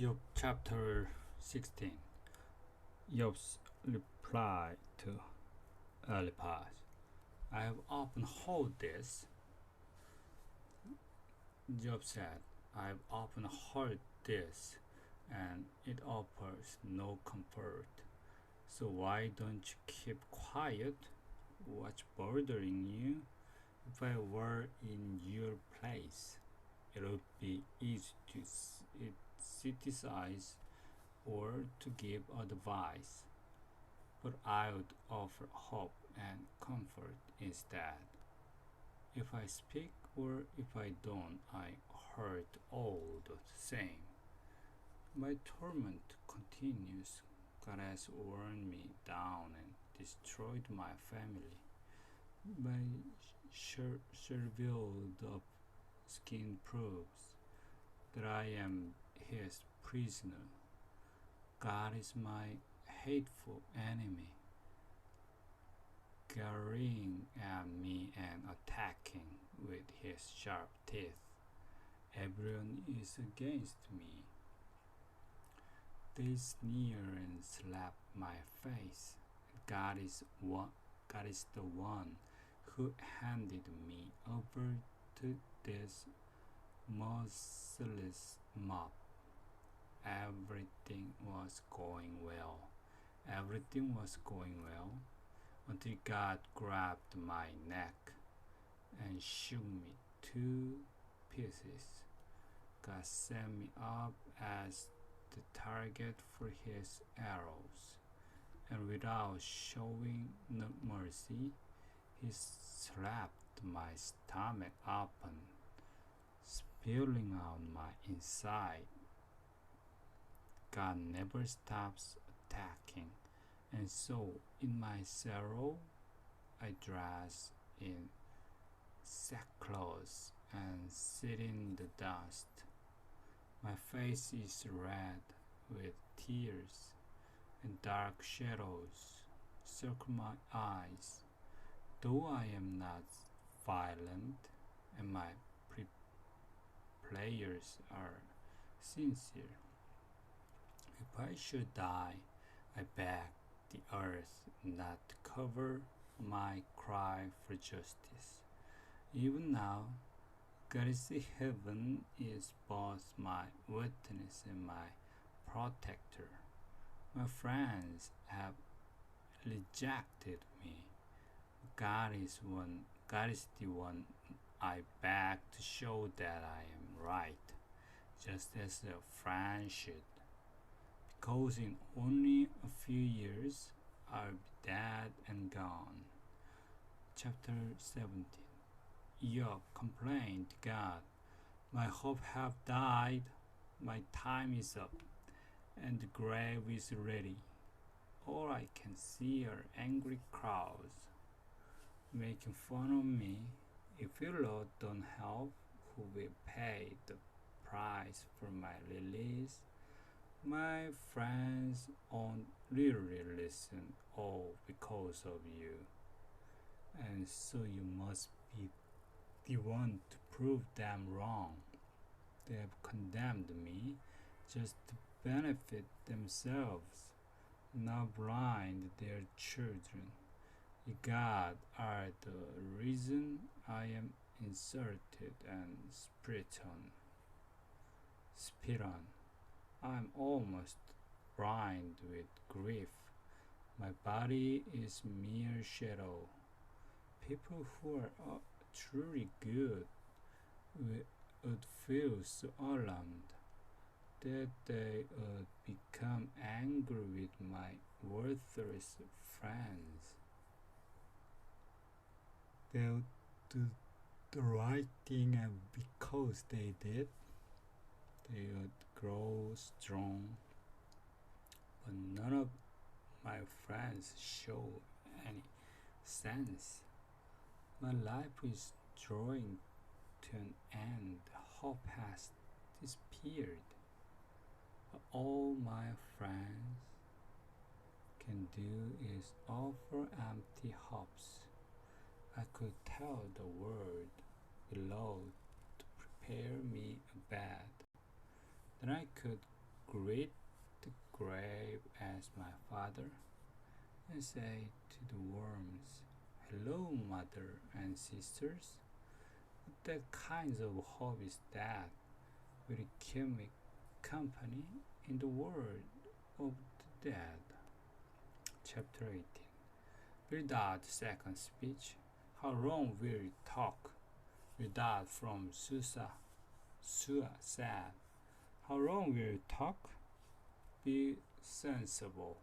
Job chapter 16. Job's reply to Eliphaz. I have often heard this. Job said, I have often heard this, and it offers no comfort. So why don't you keep quiet? What's bothering you? If I were in your place, it would be easy to criticize or to give advice, but I would offer hope and comfort instead. If I speak or if I don't, I hurt all the same. My torment continues. God has worn me down and destroyed my family. My shriveled up skin proves that I am his prisoner. God is my hateful enemy, glaring at me and attacking with his sharp teeth. Everyone is against me. They sneer and slap my face. God is the one who handed me over to this merciless mob. Everything was going well. Everything was going well until God grabbed my neck and shook me to pieces. God set me up as the target for his arrows, and without showing no mercy, he slapped my stomach open, spilling out my inside. God never stops attacking, and so in my sorrow I dress in sackcloth and sit in the dust. My face is red with tears, and dark shadows circle my eyes. Though I am not violent, and my prayers are sincere, if I should die, I beg the earth not to cover my cry for justice. Even now, God's heaven is both my witness and my protector. My friends have rejected me. God is the one I beg to show that I am right, just as a friend should. Because in only a few years I'll be dead and gone. Chapter 17. Job complained to God, my hope have died, my time is up, and the grave is ready. All I can see are angry crowds making fun of me. If you Lord don't help, who will pay the price for my release? My friends won't really listen, all because of you. And so you must be the one to prove them wrong. They have condemned me just to benefit themselves, now blind their children. You God are the reason I am insulted and spit on. I am almost blind with grief. My body is mere shadow. People who are truly good would feel so alarmed that they would become angry with my worthless friends. They would do the right thing, and because they did, they would grow strong. But none of my friends show any sense. My life is drawing to an end. Hope has disappeared. All my friends can do is offer empty hopes. I could tell the world below to prepare me a bed. Then I could greet the grave as my father, and say to the worms, "Hello, mother and sisters." That kind of hope is that will keep me company in the world of the dead. Chapter 18. Without second speech, how long will you talk? Without from Susa said, "How long will you talk? Be sensible.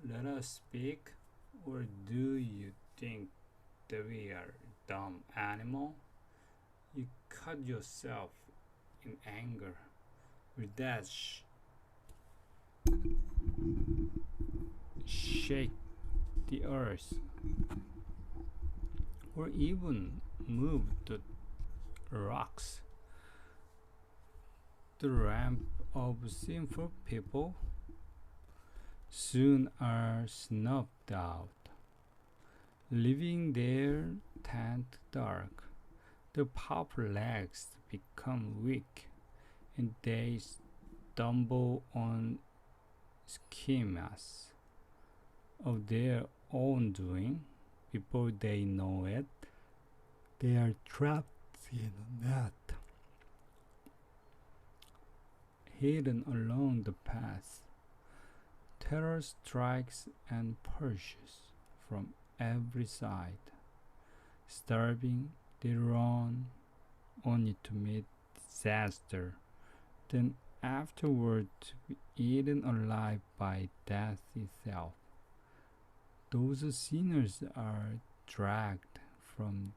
Let us speak, or do you think that we are dumb animal?" You cut yourself in anger. With that shake the earth, or even move the rocks. The ramp of sinful people soon are snuffed out, leaving their tent dark. The powerful legs become weak, and they stumble on schemas of their own doing. Before they know it, they are trapped in a net, hidden along the path. Terror strikes and pursues from every side. Starving, they run, only to meet disaster, then afterward to be eaten alive by death itself. Those sinners are dragged from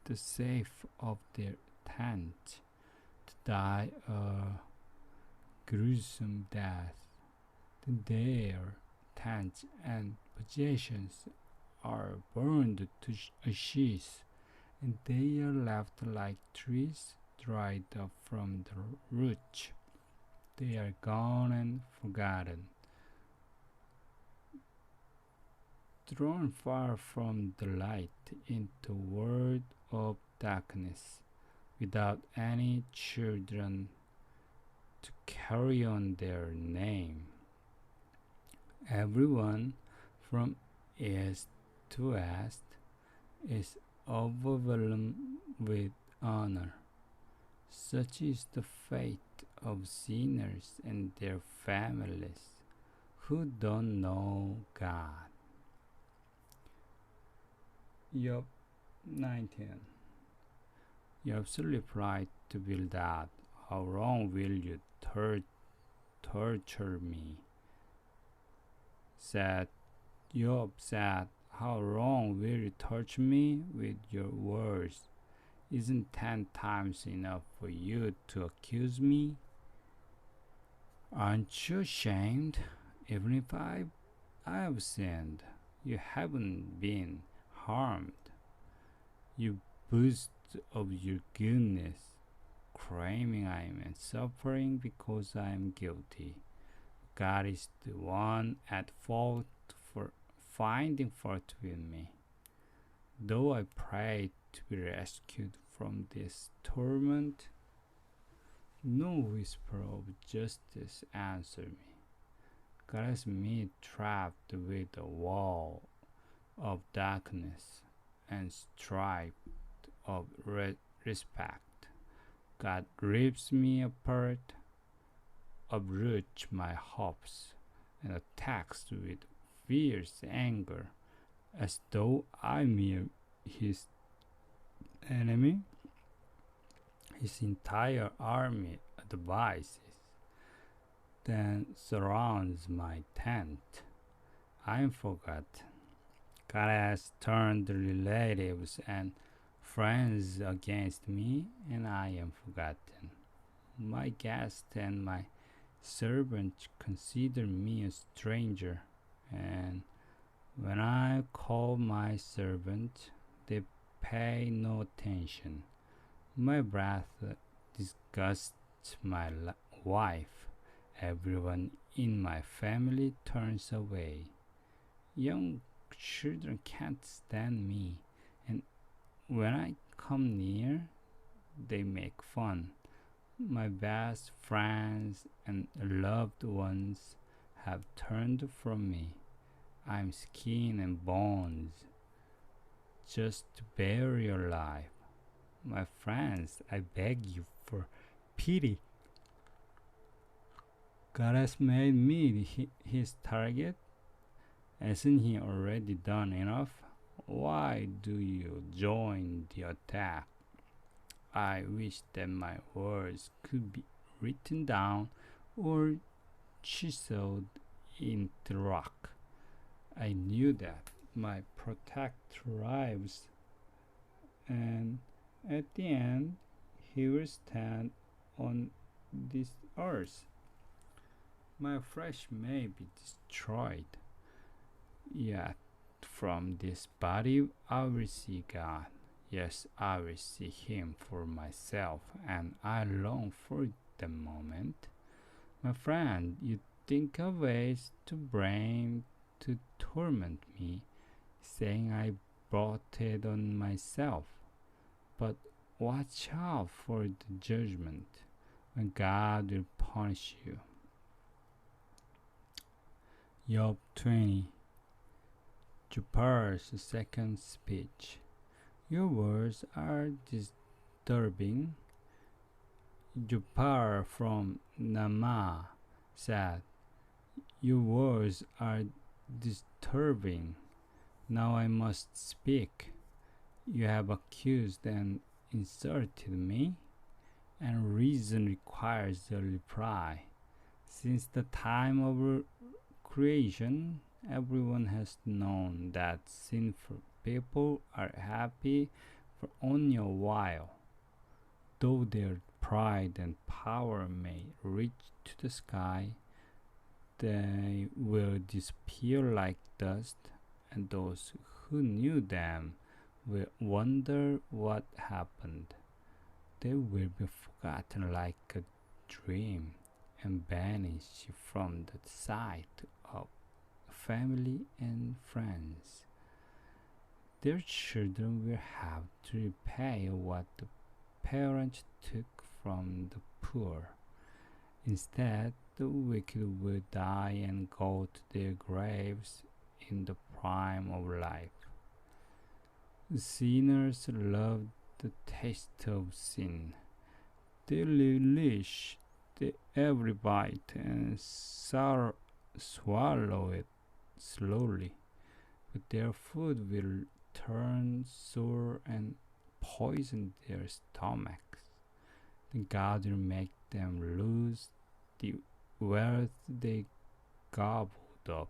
the safe of their tent to die a gruesome death. Then their tents and possessions are burned to ashes, and they are left like trees dried up from the roots. They are gone and forgotten, thrown far from the light into a world of darkness, without any children to carry on their name. Everyone from east to west is overwhelmed with honor. Such is the fate of sinners and their families who don't know God. Job 19. Job's replied to Bildad, "How long will you torture me?" Job said, "How long will you torture me with your words? Isn't 10 times enough for you to accuse me? Aren't you ashamed? Even if I have sinned, you haven't been harmed. You boast of your goodness, claiming I am suffering because I am guilty. God is the one at fault for finding fault with me. Though I pray to be rescued from this torment, no whisper of justice answers me. God has me trapped with a wall of darkness and stripped of respect. God rips me apart, uproots my hopes, and attacks with fierce anger, as though I'm his enemy. His entire army advises, then surrounds my tent. I am forgotten. God has turned relatives and friends against me, and I am forgotten. My guests and my servants consider me a stranger, and when I call my servant, they pay no attention. My breath disgusts my wife. Everyone in my family turns away. Young children can't stand me, and when I come near, they make fun. My best friends and loved ones have turned from me. I'm skin and bones, just to bear your life. My friends, I beg you for pity. God has made me his target. Hasn't he already done enough? Why do you join the attack? I wish that my words could be written down or chiseled into rock. I knew that my protect thrives, and at the end, he will stand on this earth. My flesh may be destroyed, yet from this body I will see God. Yes, I will see Him for myself, and I long for the moment. My friend, you think of ways to blame, to torment me, saying I brought it on myself. But watch out for the judgment when God will punish you. Job 20. Jupiter's second speech. Your words are disturbing. Jupiter from Nama said, your words are disturbing. Now I must speak. You have accused and insulted me, and reason requires a reply. Since the time of creation, everyone has known that sinful people are happy for only a while. Though their pride and power may reach to the sky, they will disappear like dust, and those who knew them will wonder what happened. They will be forgotten like a dream and vanish from the sight of family and friends. Their children will have to repay what the parents took from the poor. Instead, the wicked will die and go to their graves in the prime of life. Sinners love the taste of sin. They relish every bite and swallow it slowly, but their food will turn sour and poison their stomachs. Then God will make them lose the wealth they gobbled up.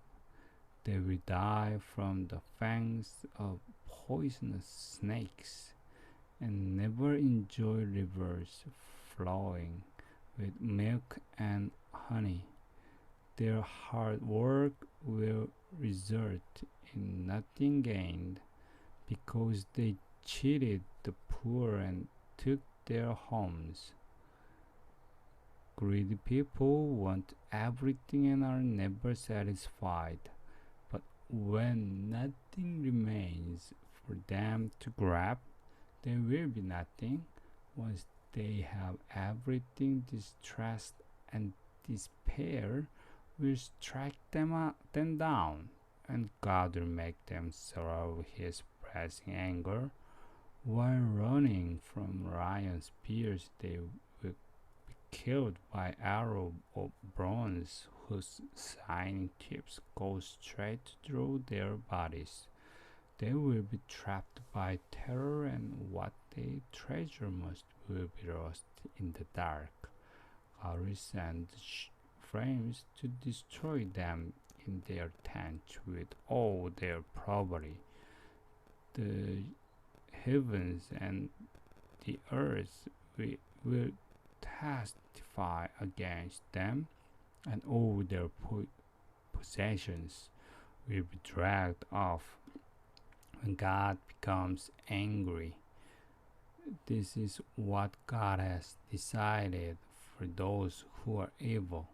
They will die from the fangs of poisonous snakes and never enjoy rivers flowing with milk and honey. Their hard work will result in nothing gained because they cheated the poor and took their homes. Greedy people want everything and are never satisfied. But when nothing remains for them to grab, there will be nothing. Once they have everything, distress and despair will strike them down, and God will make them survive His pressing anger. While running from lion spears, they will be killed by arrows of bronze whose shining tips go straight through their bodies. They will be trapped by terror, and what they treasure most will be lost in the dark. God will send flames to destroy them in their tents with all their property. The heavens and the earth will testify against them, and all their possessions will be dragged off when God becomes angry. This is what God has decided for those who are evil.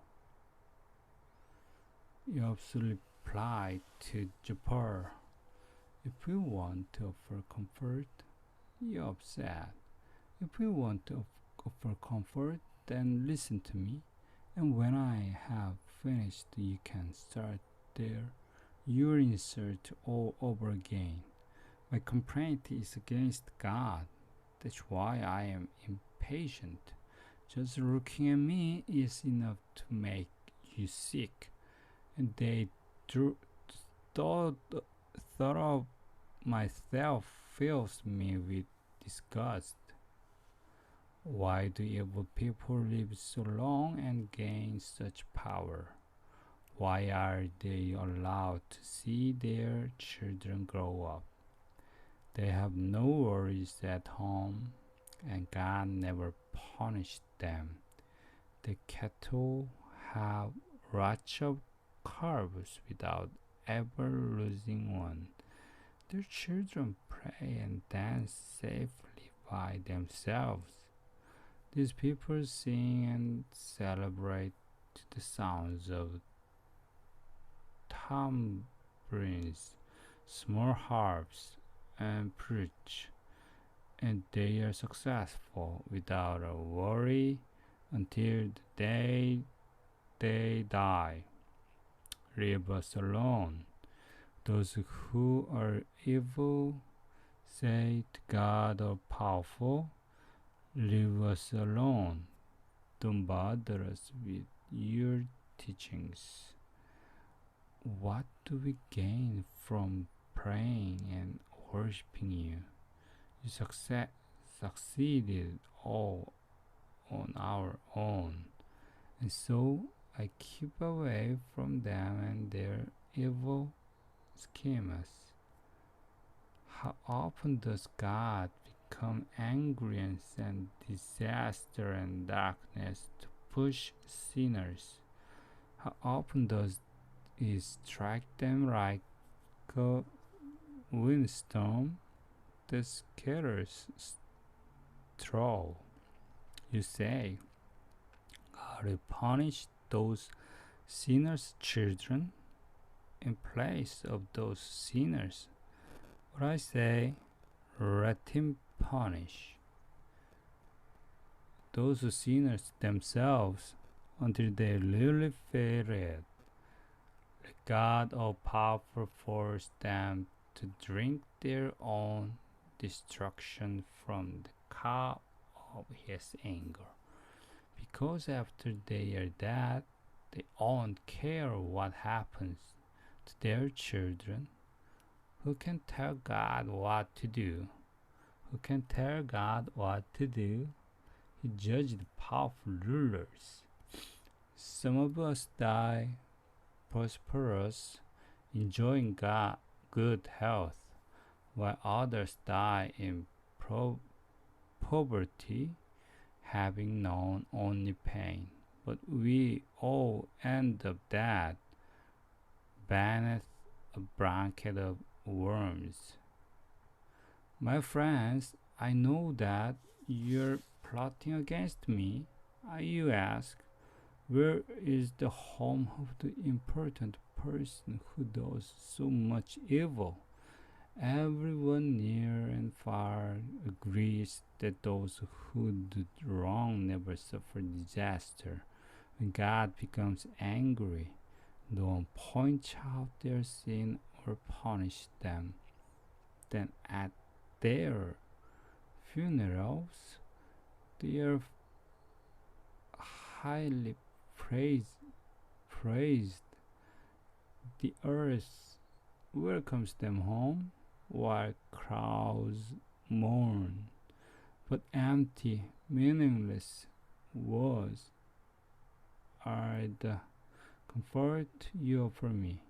Job's replied to Jupiter, if we want to offer comfort, Job said, if we want to offer comfort, then listen to me, and when I have finished, you can start your insult all over again. My complaint is against God. That's why I am impatient. Just looking at me is enough to make you sick. And thought of myself fills me with disgust. Why do evil people live so long and gain such power? Why are they allowed to see their children grow up? They have no worries at home, and God never punished them. The cattle have lots of calves without ever losing one. Their children play and dance safely by themselves. These people sing and celebrate to the sounds of tambourines, small harps, and flutes, and they are successful without a worry until the day they die. Leave us alone. Those who are evil say to God all powerful, leave us alone. Don't bother us with your teachings. What do we gain from praying and worshiping you? You succeeded all on our own, and so I keep away from them and their evil schemes. How often does God become angry and send disaster and darkness to push sinners? How often does He strike them like a windstorm that scatters straw? You say, God will punish those sinners' children in place of those sinners. But I say, let Him punish those sinners themselves until they really feel it. Let God all-powerful force them to drink their own destruction from the cup of His anger. Because after they are dead, they won't care what happens to their children. Who can tell God what to do? Who can tell God what to do? He judged powerful rulers. Some of us die prosperous, enjoying good health, while others die in poverty, having known only pain. But we all end up dead, beneath a blanket of worms. My friends, I know that you're plotting against me. You ask, where is the home of the important person who does so much evil? Everyone near and far agrees that those who do wrong never suffer disaster. When God becomes angry, no one points out their sin or punishes them. Then at their funerals, they are highly praised. The earth welcomes them home, while crowds mourn. But empty, meaningless words are the comfort you offer me.